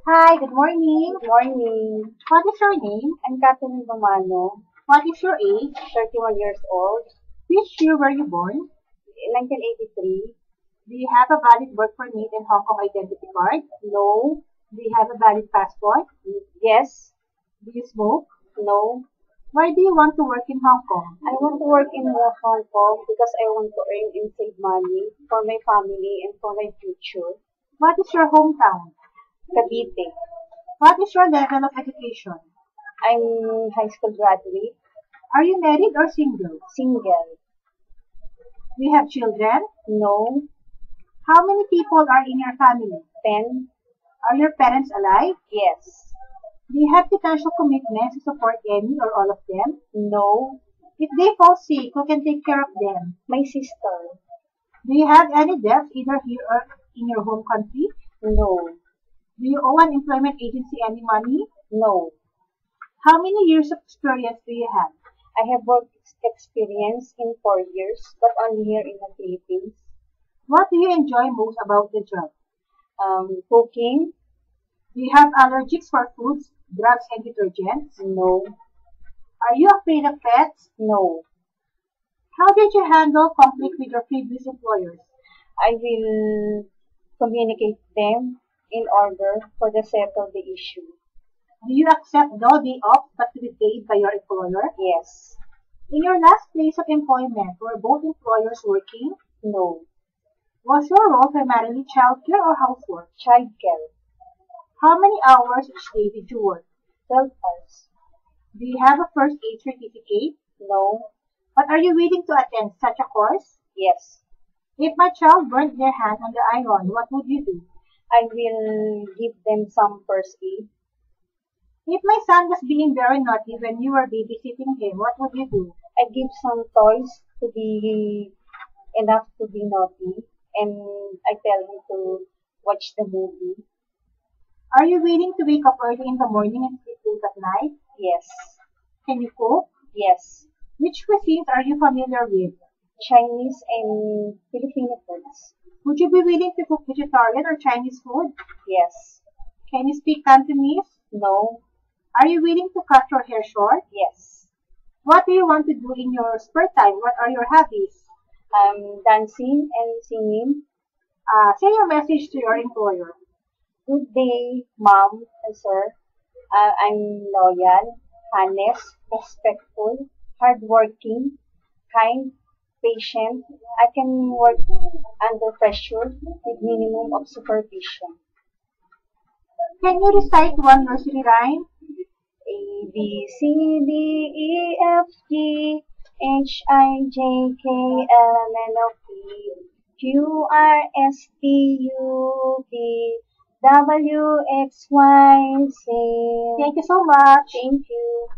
Hi, good morning. Good morning. What is your name? I'm Catherine Romano, What is your age? 31 years old, Which year were you born? in 1983. Do you have a valid work permit and Hong Kong identity card? No. Do you have a valid passport? Yes. Do you smoke? No. Why do you want to work in Hong Kong? I want to work in Hong Kong because I want to earn and save money for my family and for my future. What is your hometown? Cavite. What is your level of education? I'm high school graduate, Are you married or single? single. Do you have children? No. How many people are in your family? 10. Are your parents alive? Yes. Do you have financial commitments to support any or all of them? No. If they fall sick, who can take care of them? My sister. Do you have any debts either here or in your home country? No. Do you owe an employment agency any money? No. How many years of experience do you have? I have work experience in 4 years, but only here in the Philippines. What do you enjoy most about the job? Cooking. Do you have allergies for foods, drugs, and detergents? No. Are you afraid of pets? No. How did you handle conflict with your previous employers? I will communicate them in order for the settle the issue. Do you accept no day off but to be paid by your employer? Yes. In your last place of employment, were both employers working? No. Was your role primarily childcare or housework? Childcare. How many hours each day did you work? 12 hours. Do you have a first aid certificate? No. But are you willing to attend such a course? Yes. If my child burned their hand on the iron, what would you do? I will give them some first aid. If my son was being very naughty when you were babysitting him, what would you do? I give some toys to be enough to be naughty, and I tell him to watch the movie. Are you willing to wake up early in the morning and sleep late at night? Yes. Can you cook? Yes. Which cuisines are you familiar with? Chinese and Filipino foods. Would you be willing to cook vegetarian or Chinese food? Yes. Can you speak Cantonese? No. Are you willing to cut your hair short? Yes. What do you want to do in your spare time? What are your hobbies? Dancing and singing. Say your message to your employer. Good day, mom and sir. I'm loyal, honest, respectful, hardworking, kind, patient. I can work under pressure with minimum of supervision. Can you recite one nursery rhyme? A, B, C, D, E, F, G, H, I, J, K, L, M, N, O, P, Q, R, S, T, U, V, W, X, Y, Z. Thank you so much. Thank you.